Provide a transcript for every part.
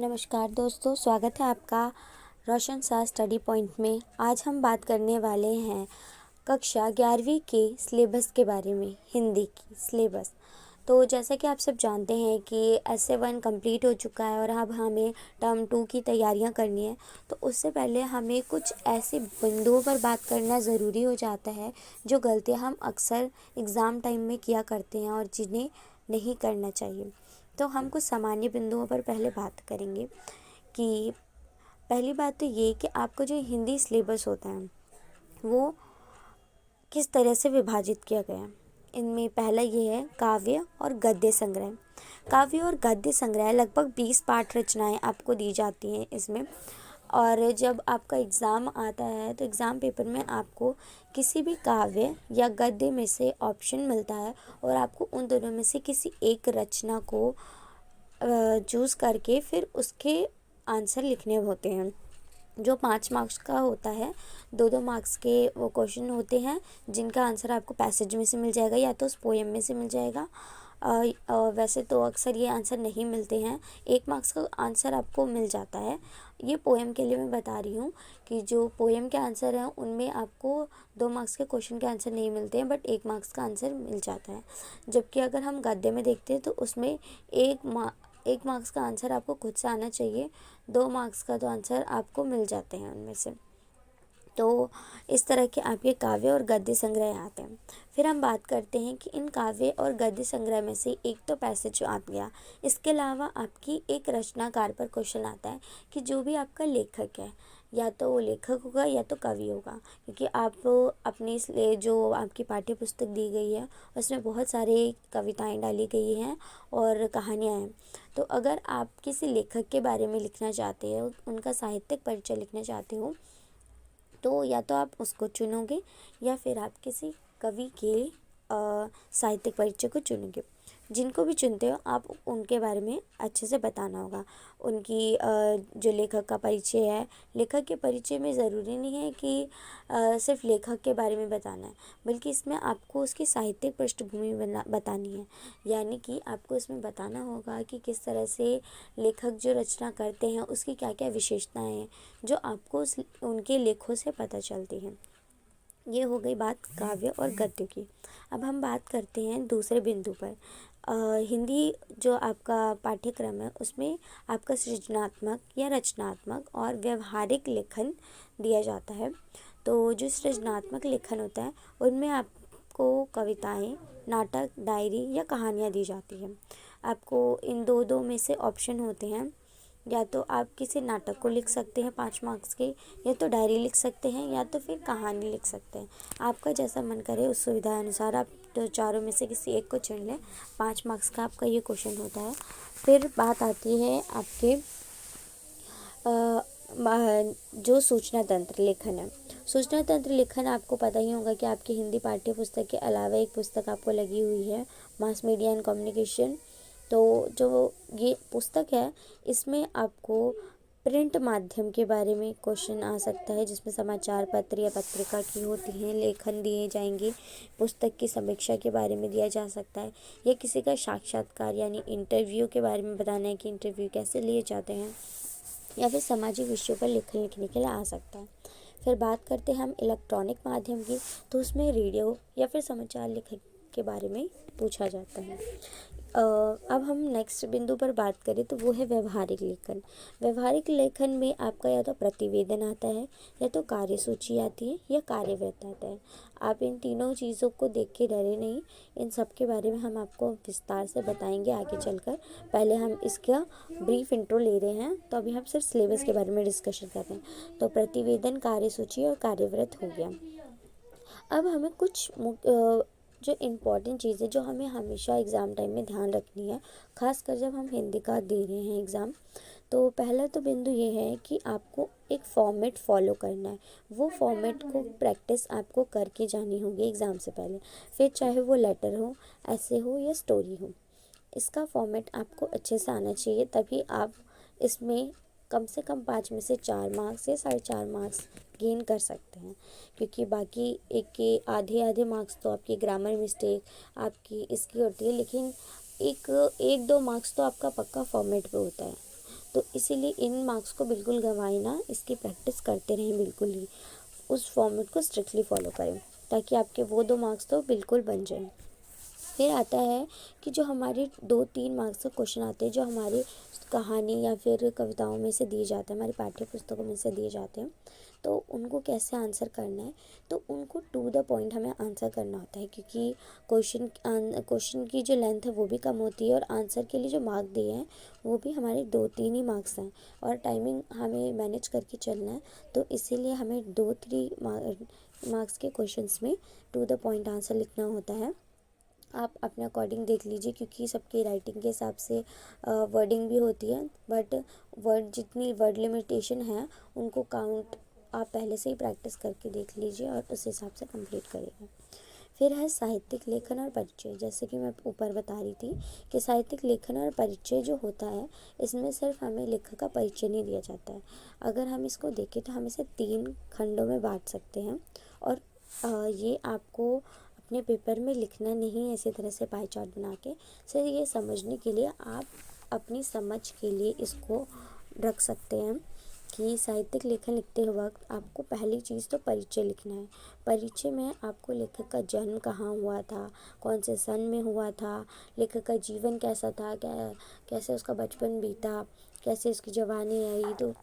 नमस्कार दोस्तों, स्वागत है आपका रोशन सा स्टडी पॉइंट में। आज हम बात करने वाले हैं कक्षा 11वीं के सिलेबस के बारे में, हिंदी की सिलेबस। तो जैसा कि आप सब जानते हैं कि essay 1 कंप्लीट हो चुका है और अब हमें टर्म 2 की तैयारियां करनी है। तो उससे पहले हमें कुछ ऐसे बिंदुओं पर बात करना ज़रूरी हो जाता है जो गलतियां हम अक्सर एग्ज़ाम टाइम में किया करते हैं और जिन्हें नहीं करना चाहिए। तो हम कुछ सामान्य बिंदुओं पर पहले बात करेंगे कि पहली बात तो ये कि आपका जो हिंदी सिलेबस होता है वो किस तरह से विभाजित किया गया है। इनमें पहला ये है काव्य और गद्य संग्रह। काव्य और गद्य संग्रह लगभग 20 पाठ रचनाएं आपको दी जाती हैं इसमें। और जब आपका एग्ज़ाम आता है तो एग्ज़ाम पेपर में आपको किसी भी काव्य या गद्य में से ऑप्शन मिलता है और आपको उन दोनों में से किसी एक रचना को चूज़ करके फिर उसके आंसर लिखने होते हैं। जो 5 मार्क्स का होता है, 2-2 मार्क्स के वो क्वेश्चन होते हैं जिनका आंसर आपको पैसेज में से मिल जाएगा या तो उस पोएम में से मिल जाएगा। वैसे तो अक्सर ये आंसर नहीं मिलते हैं, 1 मार्क्स का आंसर आपको मिल जाता है। ये पोएम के लिए मैं बता रही हूँ कि जो पोएम के आंसर हैं उनमें आपको 2 मार्क्स के क्वेश्चन के आंसर नहीं मिलते हैं, बट 1 मार्क्स का आंसर मिल जाता है। जबकि अगर हम गद्य में देखते हैं तो उसमें 1 मार्क्स का आंसर आपको खुद से आना चाहिए, 2 मार्क्स का तो आंसर आपको मिल जाते हैं उनमें से। तो इस तरह के आपके काव्य और गद्य संग्रह आते हैं। फिर हम बात करते हैं कि इन काव्य और गद्य संग्रह में से एक तो पैसेज आ गया, इसके अलावा आपकी एक रचनाकार पर क्वेश्चन आता है कि जो भी आपका लेखक है, या तो वो लेखक होगा या तो कवि होगा, क्योंकि आप अपने इसलिए जो आपकी पाठ्य पुस्तक दी गई है उसमें बहुत सारे कविताएं डाली गई हैं और कहानियाँ हैं। तो अगर आप किसी लेखक के बारे में लिखना चाहते हो, उनका साहित्यिक परिचय लिखना चाहते हो, तो या तो आप उसको चुनोगे या फिर आप किसी कवि के साहित्यिक परिचय को चुनोगे। जिनको भी चुनते हो आप उनके बारे में अच्छे से बताना होगा। उनकी जो लेखक का परिचय है, लेखक के परिचय में ज़रूरी नहीं है कि सिर्फ लेखक के बारे में बताना है, बल्कि इसमें आपको उसकी साहित्यिक पृष्ठभूमि बतानी है। यानी कि आपको इसमें बताना होगा कि किस तरह से लेखक जो रचना करते हैं उसकी क्या क्या विशेषताएं हैं जो आपको उनके लेखों से पता चलती हैं। ये हो गई बात काव्य और गद्य की। अब हम बात करते हैं दूसरे बिंदु पर। हिंदी जो आपका पाठ्यक्रम है उसमें आपका सृजनात्मक या रचनात्मक और व्यवहारिक लेखन दिया जाता है। तो जो सृजनात्मक लेखन होता है उनमें आपको कविताएं, नाटक, डायरी या कहानियाँ दी जाती हैं। आपको इन दो में से ऑप्शन होते हैं, या तो आप किसी नाटक को लिख सकते हैं 5 मार्क्स के, या तो डायरी लिख सकते हैं, या तो फिर कहानी लिख सकते हैं। आपका जैसा मन करे उस सुविधा अनुसार आप तो चारों में से किसी एक को चुन लें। 5 मार्क्स का आपका ये क्वेश्चन होता है। फिर बात आती है आपके जो सूचना तंत्र लेखन है। सूचना तंत्र लेखन आपको पता ही होगा कि आपकी हिंदी पाठ्य पुस्तक के अलावा एक पुस्तक आपको लगी हुई है, मास मीडिया एंड कम्युनिकेशन। तो जो ये पुस्तक है इसमें आपको प्रिंट माध्यम के बारे में क्वेश्चन आ सकता है, जिसमें समाचार पत्र या पत्रिका की होती हैं लेखन दिए जाएंगे। पुस्तक की समीक्षा के बारे में दिया जा सकता है, या किसी का साक्षात्कार यानी इंटरव्यू के बारे में बताना है कि इंटरव्यू कैसे लिए जाते हैं, या फिर सामाजिक विषयों पर लेखन लिखने के लिए आ सकता है। फिर बात करते हैं हम इलेक्ट्रॉनिक माध्यम की, तो उसमें रेडियो या फिर समाचार लेखन के बारे में पूछा जाता है। अब हम नेक्स्ट बिंदु पर बात करें तो वो है व्यवहारिक लेखन। व्यवहारिक लेखन में आपका या तो प्रतिवेदन आता है, या तो कार्यसूची आती है, या कार्यव्रत आता है। आप इन तीनों चीज़ों को देख के डरे नहीं, इन सब के बारे में हम आपको विस्तार से बताएंगे आगे चलकर। पहले हम इसका ब्रीफ इंट्रो ले रहे हैं, तो अभी हम सिर्फ सिलेबस के बारे में डिस्कशन कर रहे हैं। तो प्रतिवेदन, कार्यसूची और कार्यव्रत हो गया। अब हमें कुछ जो इम्पॉर्टेंट चीज़ें जो हमें हमेशा एग्ज़ाम टाइम में ध्यान रखनी है, खासकर जब हम हिंदी का दे रहे हैं एग्ज़ाम। तो पहला तो बिंदु ये है कि आपको एक फॉर्मेट फॉलो करना है। वो फॉर्मेट को प्रैक्टिस आपको करके जानी होगी एग्ज़ाम से पहले। फिर चाहे वो लेटर हो, ऐसे हो या स्टोरी हो, इसका फॉर्मेट आपको अच्छे से आना चाहिए, तभी आप इसमें कम से कम 5 में से 4 मार्क्स या 4.5 मार्क्स गेन कर सकते हैं। क्योंकि बाकी एक के आधे मार्क्स तो आपकी ग्रामर मिस्टेक आपकी इसकी होती है, लेकिन एक 1-2 मार्क्स तो आपका पक्का फॉर्मेट पे होता है। तो इसीलिए इन मार्क्स को बिल्कुल गंवाएं ना, इसकी प्रैक्टिस करते रहें, बिल्कुल ही उस फॉर्मेट को स्ट्रिक्टली फॉलो करें ताकि आपके वो 2 मार्क्स तो बिल्कुल बन जाएं। फिर आता है कि जो हमारे 2-3 मार्क्स का क्वेश्चन आते हैं जो हमारी कहानी या फिर कविताओं में से दिए जाते हैं, हमारी पाठ्य पुस्तकों में से दिए जाते हैं, तो उनको कैसे आंसर करना है। तो उनको टू द पॉइंट हमें आंसर करना होता है, क्योंकि क्वेश्चन की जो लेंथ है वो भी कम होती है और आंसर के लिए जो मार्क दिए हैं वो भी हमारे 2-3 ही मार्क्स हैं और टाइमिंग हमें मैनेज करके चलना है। तो इसीलिए हमें 2-3 मार्क्स के क्वेश्चंस में टू द पॉइंट आंसर लिखना होता है। आप अपने अकॉर्डिंग देख लीजिए, क्योंकि सबकी राइटिंग के हिसाब से वर्डिंग भी होती है, बट जितनी वर्ड लिमिटेशन है उनको काउंट आप पहले से ही प्रैक्टिस करके देख लीजिए और उस हिसाब से कंप्लीट करिएगा। फिर है साहित्यिक लेखन और परिचय। जैसे कि मैं ऊपर बता रही थी कि साहित्यिक लेखन और परिचय जो होता है, इसमें सिर्फ हमें लेखक का परिचय नहीं दिया जाता है। अगर हम इसको देखें तो हम इसे 3 खंडों में बांट सकते हैं और ये आपको अपने पेपर में लिखना नहीं है इसी तरह से पाई चार्ट बना के। सिर्फ ये समझने के लिए आप अपनी समझ के लिए इसको रख सकते हैं कि साहित्यिक लेखन लिखते वक्त आपको पहली चीज़ तो परिचय लिखना है। परिचय में आपको लेखक का जन्म कहाँ हुआ था, कौन से सन में हुआ था, लेखक का जीवन कैसा था, कैसे उसका बचपन बीता, कैसे उसकी जवानी आई, तो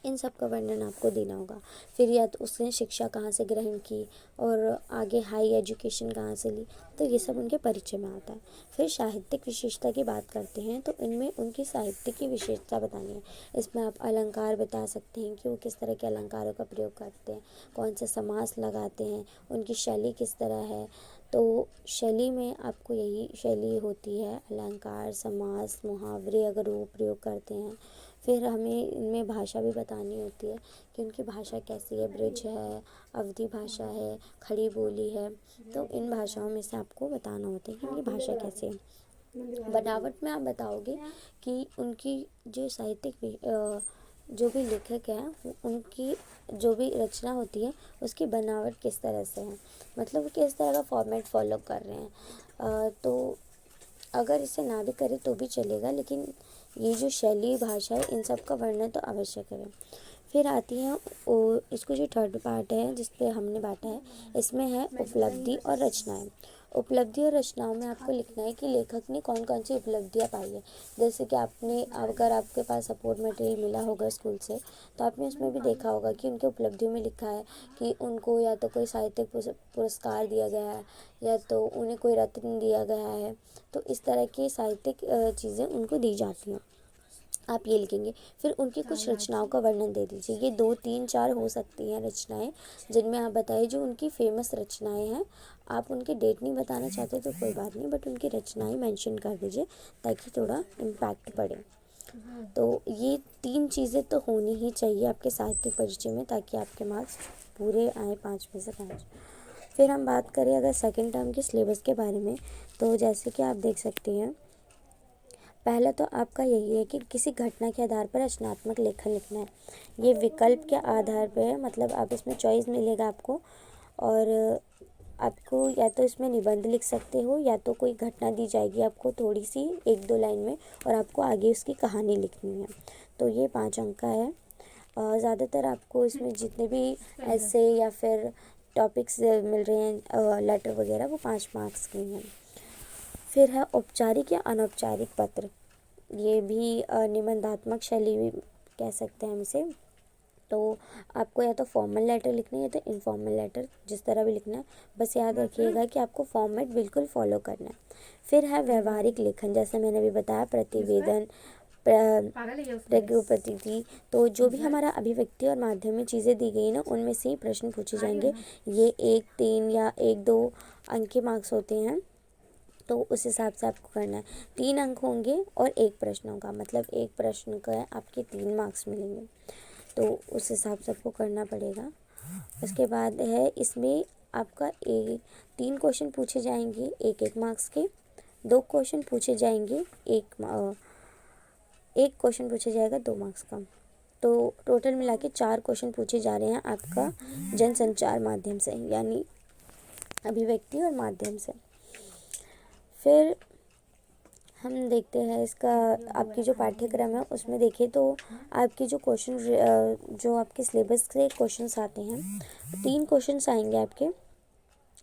इन सब का वर्णन आपको देना होगा। फिर या तो उसने शिक्षा कहाँ से ग्रहण की और आगे हाई एजुकेशन कहाँ से ली, तो ये सब उनके परिचय में आता है। फिर साहित्यिक विशेषता की बात करते हैं तो इनमें उनकी साहित्य की विशेषता बतानी है। इसमें आप अलंकार बता सकते हैं कि वो किस तरह के अलंकारों का प्रयोग करते हैं, कौन से समास लगाते हैं, उनकी शैली किस तरह है। तो शैली में आपको यही शैली होती है, अलंकार, समास, मुहावरे अगर वो प्रयोग करते हैं। फिर हमें इनमें भाषा भी बतानी होती है कि उनकी भाषा कैसी है, ब्रिज है, अवधी भाषा है, खड़ी बोली है। तो इन भाषाओं में से आपको बताना होता है कि उनकी भाषा कैसी है। बनावट में आप बताओगे कि उनकी जो साहित्यिक जो भी लेखक है उनकी जो भी रचना होती है उसकी बनावट किस तरह से है, मतलब वो किस तरह का फॉर्मेट फॉलो कर रहे हैं। तो अगर इसे ना भी करें तो भी चलेगा, लेकिन ये जो शैली भाषा है इन सब का वर्णन तो अवश्य करें। फिर आती है इसको जो थर्ड पार्ट है जिस पे हमने बांटा है, इसमें है उपलब्धि और रचनाएं। उपलब्धि और रचनाओं में आपको लिखना है कि लेखक ने कौन कौन सी उपलब्धियां पाई है। जैसे कि आपने अगर आपके पास सपोर्ट मटेरियल मिला होगा स्कूल से तो आपने उसमें भी देखा होगा कि उनके उपलब्धियों में लिखा है कि उनको या तो कोई साहित्यिक पुरस्कार दिया गया है या तो उन्हें कोई रत्न दिया गया है। तो इस तरह की साहित्यिक चीज़ें उनको दी जाती हैं, आप ये लिखेंगे। फिर उनकी कुछ रचनाओं का वर्णन दे दीजिए। ये 2-3-4 हो सकती हैं रचनाएं जिनमें आप बताइए जो उनकी फेमस रचनाएं हैं। आप उनके डेट नहीं बताना चाहते तो कोई बात नहीं, बट उनकी रचनाएं मेंशन कर दीजिए ताकि थोड़ा इम्पैक्ट पड़े। तो ये 3 चीज़ें तो होनी ही चाहिए आपके साहित्यिक परिचय में ताकि आपके मार्क्स पूरे आए 5 में से 5। फिर हम बात करें अगर सेकेंड टर्म के सिलेबस के बारे में, तो जैसे कि आप देख सकते हैं, पहला तो आपका यही है कि किसी घटना के आधार पर रचनात्मक लेखन लिखना है। ये विकल्प के आधार पर है, मतलब आप इसमें चॉइस मिलेगा आपको और आपको या तो इसमें निबंध लिख सकते हो या तो कोई घटना दी जाएगी आपको थोड़ी सी 1-2 लाइन में और आपको आगे उसकी कहानी लिखनी है। तो ये 5 अंक का है। ज़्यादातर आपको इसमें जितने भी ऐसे या फिर टॉपिक्स मिल रहे हैं लेटर वगैरह वो 5 मार्क्स के हैं। फिर है औपचारिक या अनौपचारिक पत्र। ये भी निबंधात्मक शैली भी कह सकते हैं हम इसे। तो आपको या तो फॉर्मल लेटर लिखना है या तो इनफॉर्मल लेटर, जिस तरह भी लिखना है, बस याद रखिएगा कि आपको फॉर्मेट बिल्कुल फॉलो करना है। फिर है व्यवहारिक लेखन, जैसे मैंने अभी बताया, प्रतिवेदन, प्रत्युपति। तो जो भी हमारा अभिव्यक्ति और माध्यम में चीज़ें दी गई ना उनमें से ही प्रश्न पूछे जाएंगे। ये 1-3 या 1-2 अंक के मार्क्स होते हैं, तो उस हिसाब से आपको करना है। 3 अंक होंगे और 1 प्रश्न होगा, मतलब 1 प्रश्न का आपके 3 मार्क्स मिलेंगे, तो उस हिसाब से आपको करना पड़ेगा। उसके बाद है इसमें आपका 3 क्वेश्चन पूछे जाएंगे 1-1 मार्क्स के, 2 क्वेश्चन पूछे जाएंगे, एक क्वेश्चन पूछा जाएगा 2 मार्क्स का। तो टोटल मिला के 4 क्वेश्चन पूछे जा रहे हैं आपका जनसंचार माध्यम से, यानी अभिव्यक्ति और माध्यम से। फिर हम देखते हैं इसका आपकी जो पाठ्यक्रम है उसमें देखें तो आपकी जो क्वेश्चन जो आपके सिलेबस से क्वेश्चंस आते हैं 3 क्वेश्चंस आएंगे आपके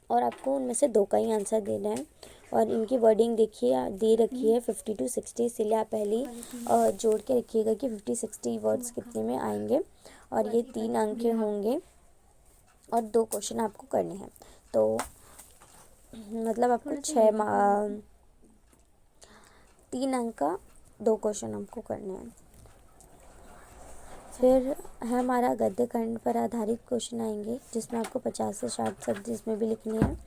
और आपको उनमें से 2 का ही आंसर देना है। और इनकी वर्डिंग देखिए दे रखी है 50 to 60, इसीलिए आप पहले जोड़ के रखिएगा कि 50-60 वर्ड्स कितने में आएंगे। और ये 3 अंक के होंगे और 2 क्वेश्चन आपको करने हैं। तो मतलब आपको 3 अंक का 2 क्वेश्चन हमको करने हैं। फिर है हमारा गद्य खंड पर आधारित क्वेश्चन आएंगे जिसमें आपको 50 से 60 शब्द इसमें भी लिखने हैं।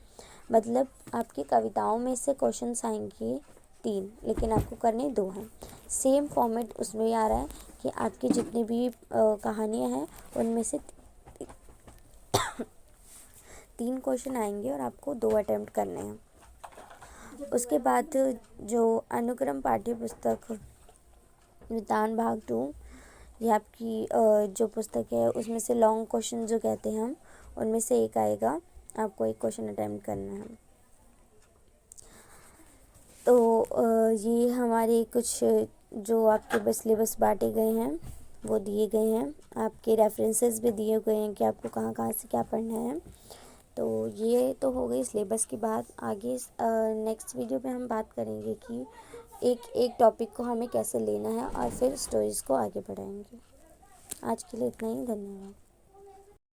मतलब आपकी कविताओं में से क्वेश्चंस आएंगे 3, लेकिन आपको करने 2 हैं। सेम फॉर्मेट उसमें भी आ रहा है कि आपकी जितनी भी कहानियाँ हैं उनमें से 3 क्वेश्चन आएंगे और आपको 2 अटेम्प्ट करने हैं। उसके बाद जो अनुक्रम पाठ्य पुस्तक वृत्तांत भाग 2, ये आपकी जो पुस्तक है उसमें से लॉन्ग क्वेश्चन जो कहते हैं हम, उनमें से एक आएगा, आपको 1 क्वेश्चन अटेम्प्ट करना है। तो ये हमारे कुछ जो आपके बस सिलेबस बांटे गए हैं वो दिए गए हैं, आपके रेफरेंसेस भी दिए गए हैं कि आपको कहाँ कहाँ से क्या पढ़ना है। तो ये तो हो गई सिलेबस की बात। आगे नेक्स्ट वीडियो में हम बात करेंगे कि एक एक टॉपिक को हमें कैसे लेना है और फिर स्टोरीज़ को आगे बढ़ाएंगे। आज के लिए इतना ही, धन्यवाद।